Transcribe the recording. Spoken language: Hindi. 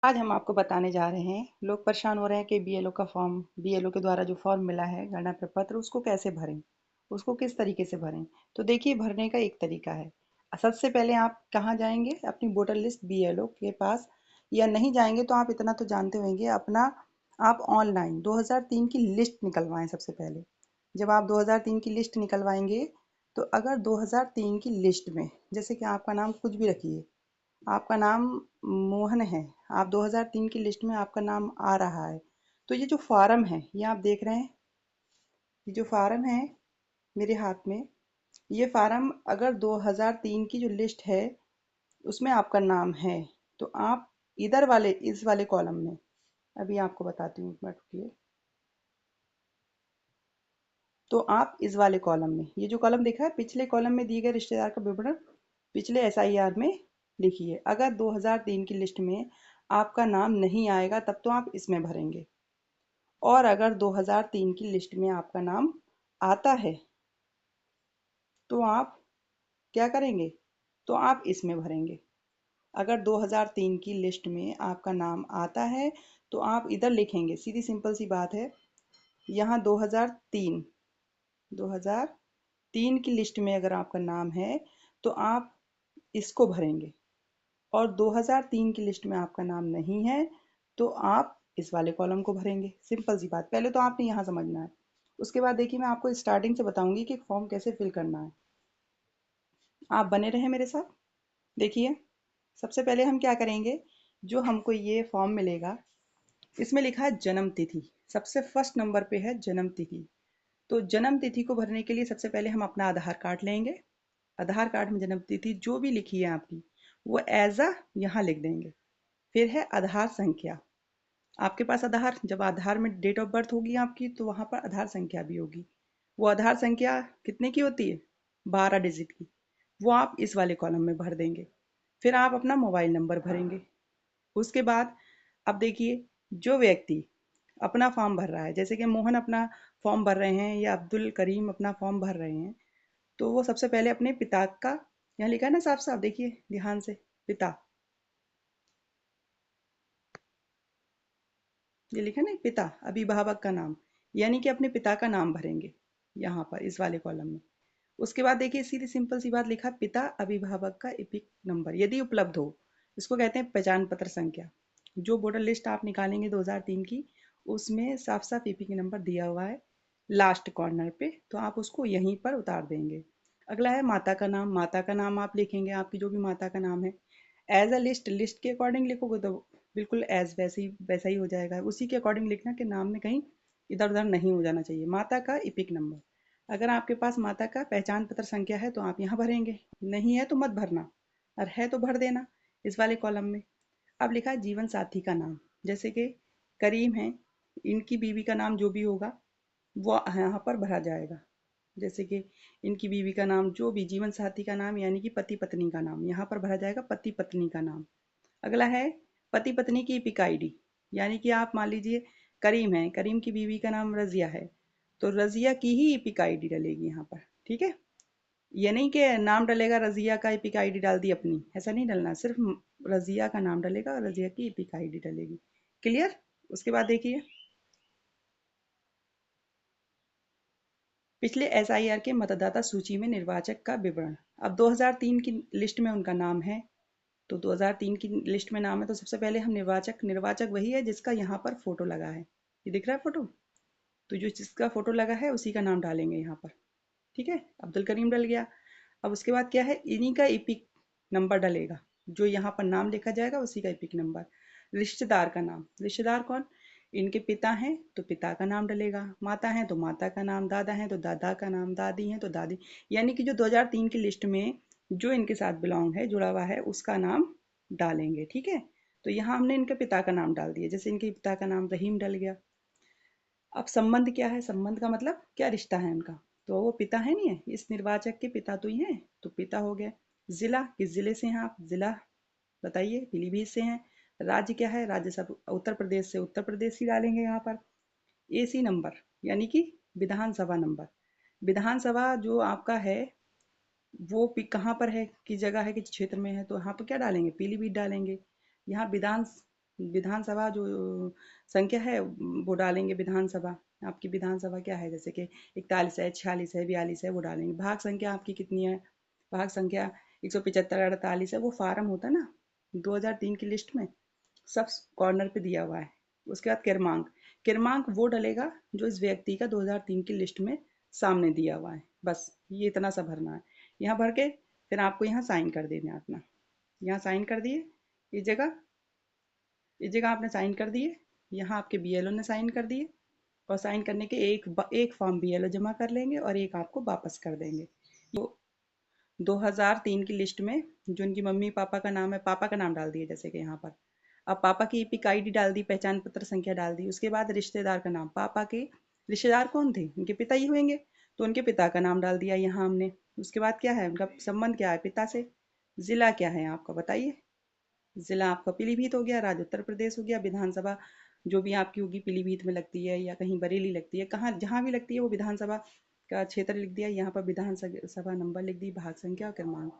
आज हम आपको बताने जा रहे हैं, लोग परेशान हो रहे हैं कि बीएलओ का फॉर्म, बीएलओ के द्वारा जो फॉर्म मिला है गणना प्रपत्र, उसको कैसे भरें, उसको किस तरीके से भरें। तो देखिए, भरने का एक तरीका है। सबसे पहले आप कहाँ जाएंगे? अपनी वोटर लिस्ट बीएलओ के पास, या नहीं जाएंगे तो आप इतना तो जानते होंगे, अपना आप ऑनलाइन 2003 की लिस्ट निकलवाएं सबसे पहले। जब आप 2003 की लिस्ट निकलवाएंगे, तो अगर 2003 की लिस्ट में, जैसे कि आपका नाम कुछ भी रखिए, आपका नाम मोहन है, आप 2003 की लिस्ट में आपका नाम आ रहा है, तो ये जो फार्म है, ये आप देख रहे हैं, ये जो फार्म है मेरे हाथ में, ये फार्म अगर 2003 की जो लिस्ट है उसमें आपका नाम है, तो आप इधर वाले, इस वाले कॉलम में, अभी आपको बताती हूँ, एक मिनट रुकिए। तो आप इस वाले कॉलम में, ये जो कॉलम देखा है, पिछले कॉलम में दिए गए रिश्तेदार का विवरण पिछले एसआईआर में लिखिए। अगर 2003 की लिस्ट में आपका नाम नहीं आएगा तब तो आप इसमें भरेंगे, और अगर 2003 की लिस्ट में आपका नाम आता है तो आप क्या करेंगे? तो आप इसमें भरेंगे। अगर 2003 की लिस्ट में आपका नाम आता है तो आप इधर लिखेंगे, सीधी सिंपल सी बात है। यहाँ 2003 की लिस्ट में अगर आपका नाम है तो आप इसको भरेंगे, और 2003 की लिस्ट में आपका नाम नहीं है तो आप इस वाले कॉलम को भरेंगे। सिंपल सी बात, पहले तो आपने यहाँ समझना है। उसके बाद देखिए, मैं आपको स्टार्टिंग से बताऊंगी कि फॉर्म कैसे फिल करना है। आप बने रहें मेरे साथ। देखिए, सबसे पहले हम क्या करेंगे, जो हमको ये फॉर्म मिलेगा, इसमें लिखा है जन्म तिथि, सबसे फर्स्ट नंबर पे है जन्म तिथि। तो जन्म तिथि को भरने के लिए सबसे पहले हम अपना आधार कार्ड लेंगे। आधार कार्ड में जन्म तिथि जो भी लिखी है आपकी, वो एज अ यहाँ लिख देंगे। फिर है आधार संख्या। आपके पास आधार, जब आधार में डेट ऑफ बर्थ होगी आपकी, तो वहाँ पर आधार संख्या भी होगी। वो आधार संख्या कितने की होती है? 12 डिजिट की। वो आप इस वाले कॉलम में भर देंगे। फिर आप अपना मोबाइल नंबर भरेंगे। उसके बाद अब देखिए, जो व्यक्ति अपना फॉर्म भर रहा है, जैसे कि मोहन अपना फॉर्म भर रहे हैं या अब्दुल करीम अपना फॉर्म भर रहे हैं, तो वो सबसे पहले अपने पिता का, यहाँ लिखा है ना साफ साफ, देखिए ध्यान से, पिता, ये लिखा ना पिता, अभिभावक का नाम, यानी कि अपने पिता का नाम भरेंगे यहाँ पर इस वाले कॉलम में। उसके बाद देखिए, सीधी सिंपल सी बात लिखा, पिता अभिभावक का इपिक नंबर यदि उपलब्ध हो, इसको कहते हैं पहचान पत्र संख्या। जो वोटर लिस्ट आप निकालेंगे 2003 की, उसमें साफ साफ इपिक नंबर दिया हुआ है लास्ट कॉर्नर पे, तो आप उसको यहीं पर उतार देंगे। अगला है माता का नाम। माता का नाम आप लिखेंगे, आपकी जो भी माता का नाम है, एज अ लिस्ट, लिस्ट के अकॉर्डिंग लिखोगे तो बिल्कुल एज वैसा ही हो जाएगा। उसी के अकॉर्डिंग लिखना कि नाम में कहीं इधर उधर नहीं हो जाना चाहिए। माता का इपिक नंबर, अगर आपके पास माता का पहचान पत्र संख्या है तो आप यहाँ भरेंगे, नहीं है तो मत भरना, और है तो भर देना इस वाले कॉलम में। अब लिखा है जीवन साथी का नाम, जैसे कि करीम है, इनकी बीवी का नाम जो भी होगा वो यहाँ पर भरा जाएगा। जैसे कि इनकी बीवी का नाम, जो भी जीवन साथी का नाम, यानी कि पति पत्नी का नाम यहाँ पर भरा जाएगा, पति पत्नी का नाम। अगला है पति पत्नी की इपिक आईडी, यानी कि आप मान लीजिए करीम है, करीम की बीवी का नाम रजिया है, तो रजिया की ही इपिक आईडी डलेगी यहाँ पर। ठीक है, ये नहीं कि नाम डलेगा रजिया का, इपिक आईडी डाल दी अपनी, ऐसा नहीं डलना, सिर्फ रजिया का नाम डलेगा और रजिया की इपिक आईडी डलेगी। क्लियर? उसके बाद देखिए, पिछले एसआईआर के मतदाता सूची में निर्वाचक का विवरण। अब 2003 की लिस्ट में उनका नाम है, तो 2003 की लिस्ट में नाम है, तो सबसे पहले हम निर्वाचक, निर्वाचक वही है जिसका यहाँ पर फोटो लगा है, ये दिख रहा है फोटो, तो जो जिसका फोटो लगा है उसी का नाम डालेंगे यहाँ पर। ठीक है, अब्दुल करीम डल गया। अब उसके बाद क्या है, इन्हीं का इपिक नंबर डलेगा, जो यहाँ पर नाम लिखा जाएगा उसी का इपिक नंबर। रिश्तेदार का नाम, रिश्तेदार कौन? इनके पिता हैं तो पिता का नाम डलेगा, माता हैं तो माता का नाम, दादा हैं तो दादा का नाम, दादी हैं तो दादी, यानी कि जो 2003 की लिस्ट में जो इनके साथ बिलोंग है, जुड़ा हुआ है, उसका नाम डालेंगे। ठीक है, तो यहाँ हमने इनके पिता का नाम डाल दिया, जैसे इनके पिता का नाम रहीम डल गया। अब संबंध क्या है? संबंध का मतलब क्या रिश्ता है उनका, तो वो पिता है नहीं है, इस निर्वाचक के पिता तो ही हैं, तो पिता हो गया। जिला, किस जिले से हैं आप? जिला बताइए, पीलीभीत से हैं। राज्य क्या है? राज्य सब उत्तर प्रदेश से, उत्तर प्रदेश ही डालेंगे यहाँ पर। एसी नंबर, यानी कि विधानसभा नंबर। विधानसभा जो आपका है वो कहाँ पर है, किस जगह है, किस क्षेत्र में है, तो यहाँ पर क्या डालेंगे? पीलीभीत डालेंगे। यहाँ विधान विधानसभा जो संख्या है वो डालेंगे। विधानसभा, आपकी विधानसभा क्या है, जैसे कि 41 है, 46 है, 42 है, वो डालेंगे। भाग संख्या आपकी कितनी है, भाग संख्या 175, 48 है। वो फार्म होता है ना 2003 की लिस्ट में, सब कॉर्नर पे दिया हुआ है। उसके बाद क्रमांक, क्रमांक वो डलेगा जो इस व्यक्ति का 2003 की लिस्ट में सामने दिया हुआ है। बस ये इतना सा भरना है। यहाँ भर के फिर आपको यहाँ साइन कर देना है अपना। यहाँ साइन कर दिए, इस जगह, इस जगह आपने साइन कर दिए। यहाँ आपके बीएलओ ने साइन कर दिए, और साइन करने के एक फॉर्म बीएलओ जमा कर लेंगे और एक आपको वापस कर देंगे। तो 2003 की लिस्ट में जो उनकी मम्मी पापा का नाम है, पापा का नाम डाल दिए जैसे कि यहाँ पर। अब पापा की ईपिक आईडी डाल दी, पहचान पत्र संख्या डाल दी। उसके बाद रिश्तेदार का नाम, पापा के रिश्तेदार कौन थे, उनके पिता ही होंगे, तो उनके पिता का नाम डाल दिया यहाँ हमने। उसके बाद क्या है, उनका संबंध क्या है पिता से। जिला क्या है आपका बताइए। जिला आपका पीलीभीत हो गया, राज्य उत्तर प्रदेश हो गया। विधानसभा जो भी आपकी होगी पीलीभीत में लगती है या कहीं बरेली लगती है, कहाँ जहाँ भी लगती है वो विधानसभा का क्षेत्र लिख दिया। यहाँ पर विधानसभा नंबर लिख दी, भाग संख्या और क्रमांक।